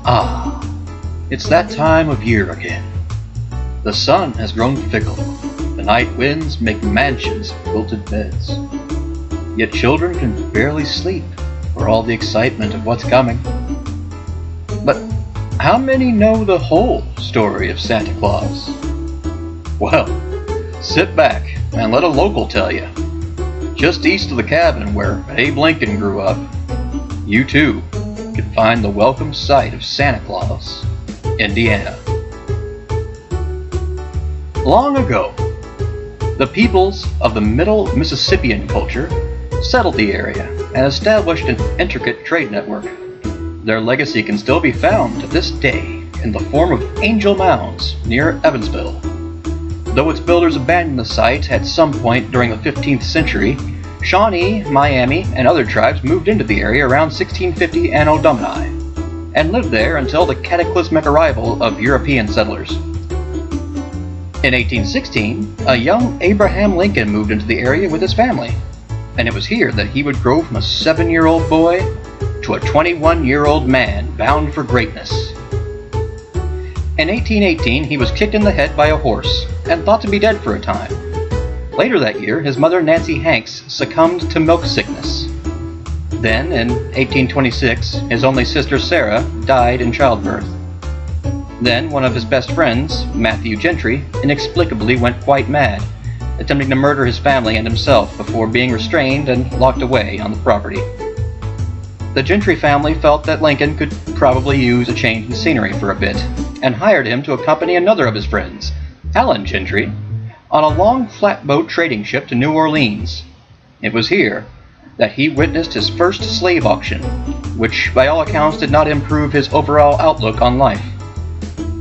Ah, it's that time of year again. The sun has grown fickle. The night winds make mansions of quilted beds. Yet children can barely sleep for all the excitement of what's coming. But how many know the whole story of Santa Claus? Well, sit back and let a local tell you. Just east of the cabin where Abe Lincoln grew up, you too can find the welcome sight of Santa Claus, Indiana. Long ago, the peoples of the Middle Mississippian culture settled the area and established an intricate trade network. Their legacy can still be found to this day in the form of angel mounds near Evansville. Though its builders abandoned the site at some point during the 15th century, Shawnee, Miami, and other tribes moved into the area around 1650 Anno Domini, and lived there until the cataclysmic arrival of European settlers. In 1816, a young Abraham Lincoln moved into the area with his family, and it was here that he would grow from a 7-year-old boy to a 21-year-old man bound for greatness. In 1818, he was kicked in the head by a horse and thought to be dead for a time. Later that year, his mother Nancy Hanks succumbed to milk sickness. Then, in 1826, his only sister Sarah died in childbirth. Then, one of his best friends, Matthew Gentry, inexplicably went quite mad, attempting to murder his family and himself before being restrained and locked away on the property. The Gentry family felt that Lincoln could probably use a change in scenery for a bit, and hired him to accompany another of his friends, Allen Gentry, on a long flatboat trading ship to New Orleans. It was here that he witnessed his first slave auction, which by all accounts did not improve his overall outlook on life.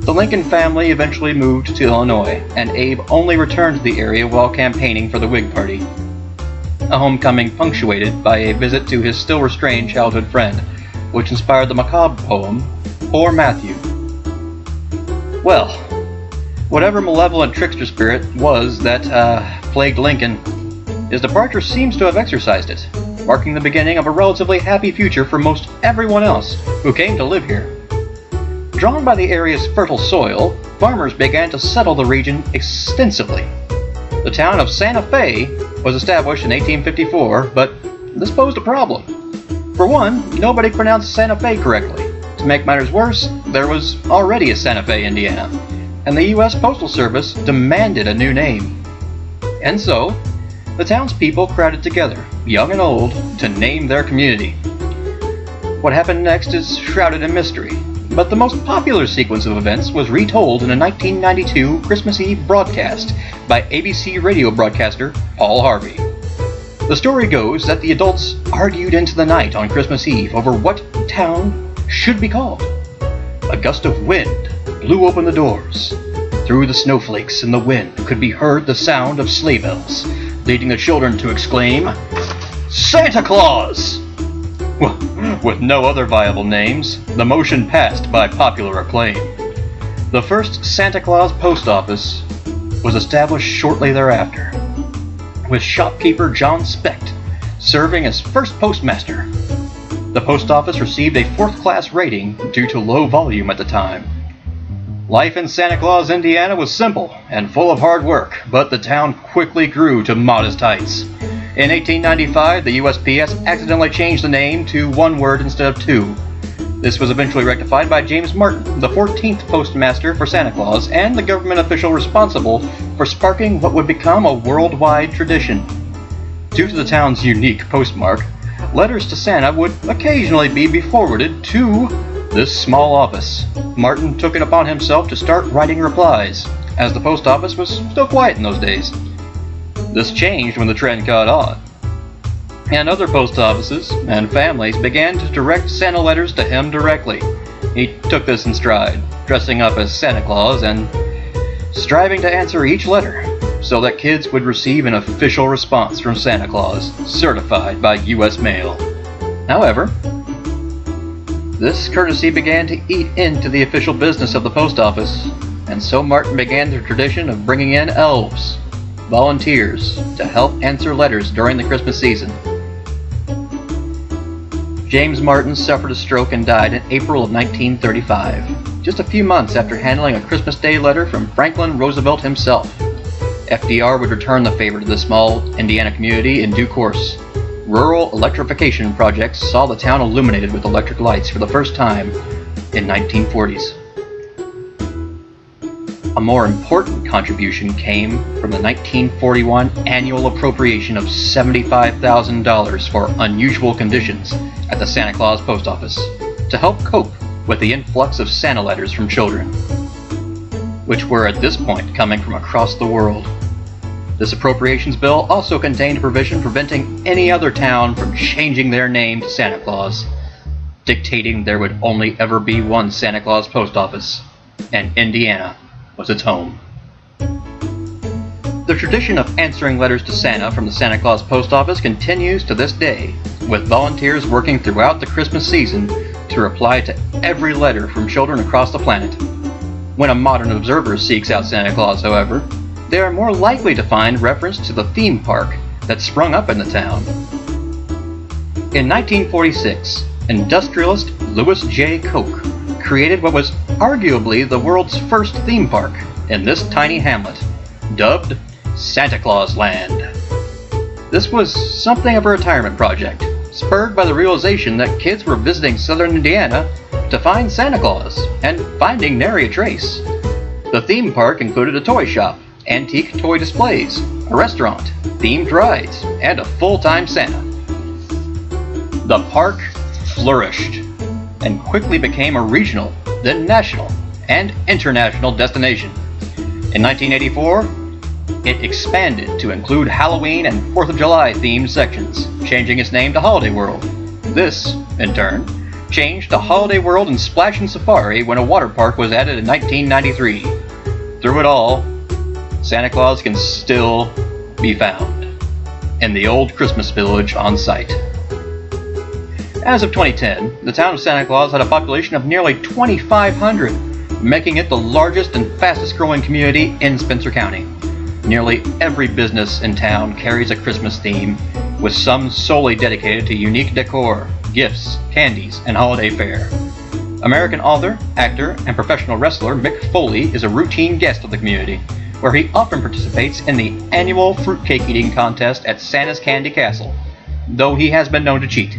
The Lincoln family eventually moved to Illinois, and Abe only returned to the area while campaigning for the Whig Party. A homecoming punctuated by a visit to his still restrained childhood friend, which inspired the macabre poem, Poor Matthew. Well, whatever malevolent trickster spirit was that plagued Lincoln, his departure seems to have exorcised it, marking the beginning of a relatively happy future for most everyone else who came to live here. Drawn by the area's fertile soil, farmers began to settle the region extensively. The town of Santa Fe was established in 1854, but this posed a problem. For one, nobody pronounced Santa Fe correctly. To make matters worse, there was already a Santa Fe, Indiana, and the U.S. Postal Service demanded a new name. And so, the townspeople crowded together, young and old, to name their community. What happened next is shrouded in mystery, but the most popular sequence of events was retold in a 1992 Christmas Eve broadcast by ABC radio broadcaster Paul Harvey. The story goes that the adults argued into the night on Christmas Eve over what town should be called. A gust of wind blew open the doors. Through the snowflakes and the wind could be heard the sound of sleigh bells, leading the children to exclaim, "Santa Claus!" With no other viable names, the motion passed by popular acclaim. The first Santa Claus post office was established shortly thereafter, with shopkeeper John Specht serving as first postmaster. The post office received a 4th-class rating due to low volume at the time. Life in Santa Claus, Indiana was simple and full of hard work, but the town quickly grew to modest heights. In 1895, the USPS accidentally changed the name to one word instead of two. This was eventually rectified by James Martin, the 14th postmaster for Santa Claus, and the government official responsible for sparking what would become a worldwide tradition. Due to the town's unique postmark, letters to Santa would occasionally be forwarded to this small office. Martin took it upon himself to start writing replies, as the post office was still quiet in those days. This changed when the trend caught on, and other post offices and families began to direct Santa letters to him directly. He took this in stride, dressing up as Santa Claus and striving to answer each letter so that kids would receive an official response from Santa Claus, certified by U.S. mail. However, this courtesy began to eat into the official business of the post office, and so Martin began the tradition of bringing in elves, volunteers, to help answer letters during the Christmas season. James Martin suffered a stroke and died in April of 1935, just a few months after handling a Christmas Day letter from Franklin Roosevelt himself. FDR would return the favor to the small Indiana community in due course. Rural electrification projects saw the town illuminated with electric lights for the first time in 1940s. A more important contribution came from the 1941 annual appropriation of $75,000 for unusual conditions at the Santa Claus post office to help cope with the influx of Santa letters from children, which were at this point coming from across the world. This appropriations bill also contained a provision preventing any other town from changing their name to Santa Claus, dictating there would only ever be one Santa Claus post office, and Indiana was its home. The tradition of answering letters to Santa from the Santa Claus post office continues to this day, with volunteers working throughout the Christmas season to reply to every letter from children across the planet. When a modern observer seeks out Santa Claus, however, they are more likely to find reference to the theme park that sprung up in the town. In 1946, industrialist Louis J. Koch created what was arguably the world's first theme park in this tiny hamlet, dubbed Santa Claus Land. This was something of a retirement project, spurred by the realization that kids were visiting southern Indiana to find Santa Claus and finding nary a trace. The theme park included a toy shop, antique toy displays, a restaurant, themed rides, and a full-time Santa. The park flourished and quickly became a regional, then national, and international destination. In 1984, it expanded to include Halloween and 4th of July themed sections, changing its name to Holiday World. This, in turn, changed to Holiday World and Splash and Safari when a water park was added in 1993. Through it all, Santa Claus can still be found in the old Christmas village on site. As of 2010, the town of Santa Claus had a population of nearly 2,500, making it the largest and fastest growing community in Spencer County. Nearly every business in town carries a Christmas theme, with some solely dedicated to unique decor, gifts, candies, and holiday fare. American author, actor, and professional wrestler Mick Foley is a routine guest of the community, where he often participates in the annual fruitcake eating contest at Santa's Candy Castle, though he has been known to cheat.